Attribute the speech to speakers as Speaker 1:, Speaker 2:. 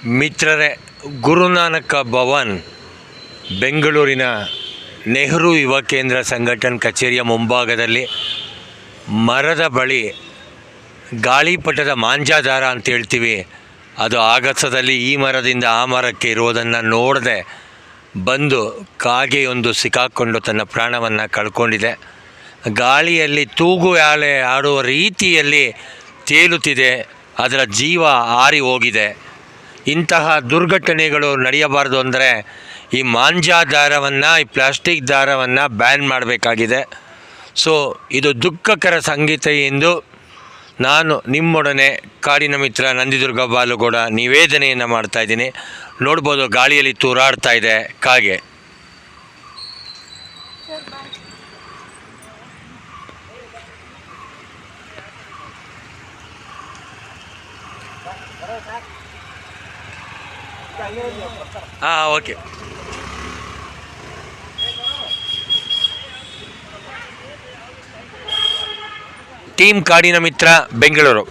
Speaker 1: ಮಿತ್ರರೇ, ಗುರುನಾನಕ ಭವನ್ ಬೆಂಗಳೂರಿನ ನೆಹರು ಯುವ ಕೇಂದ್ರ ಸಂಘಟನ್ ಕಚೇರಿಯ ಮುಂಭಾಗದಲ್ಲಿ ಮರದ ಬಳಿ ಗಾಳಿಪಟದ ಮಾಂಜಾದಾರ ಅಂತ ಹೇಳ್ತೀವಿ, ಅದು ಆಗಸದಲ್ಲಿ ಈ ಮರದಿಂದ ಆ ಮರಕ್ಕೆ ಇರುವುದನ್ನು ನೋಡದೆ ಬಂದು ಕಾಗೆಯೊಂದು ಸಿಕ್ಕಾಕ್ಕೊಂಡು ತನ್ನ ಪ್ರಾಣವನ್ನು ಕಳ್ಕೊಂಡಿದೆ. ಗಾಳಿಯಲ್ಲಿ ತೂಗು ಆಲೆ ಆಡುವ ರೀತಿಯಲ್ಲಿ ತೇಲುತ್ತಿದೆ, ಅದರ ಜೀವ ಹಾರಿ ಹೋಗಿದೆ. ಇಂತಹ ದುರ್ಘಟನೆಗಳು ನಡೆಯಬಾರ್ದು ಅಂದರೆ ಈ ಮಾಂಜಾ ದಾರವನ್ನು, ಈ ಪ್ಲಾಸ್ಟಿಕ್ ದಾರವನ್ನು ಬ್ಯಾನ್ ಮಾಡಬೇಕಾಗಿದೆ. ಸೊ ಇದು ದುಃಖಕರ ಸಂಗತಿ ಎಂದು ನಾನು ನಿಮ್ಮೊಡನೆ ಕಾಡಿನ ಮಿತ್ರ ನಂದಿದುರ್ಗ ಬಾಲುಗೌಡ ನಿವೇದನೆಯನ್ನು ಮಾಡ್ತಾಯಿದ್ದೀನಿ. ನೋಡ್ಬೋದು, ಗಾಳಿಯಲ್ಲಿ ತೂರಾಡ್ತಾ ಇದೆ ಕಾಗೆ. ಹಾಂ, ಓಕೆ. ಟೀಮ್ ಕಾಡಿನ ಮಿತ್ರ ಬೆಂಗಳೂರು.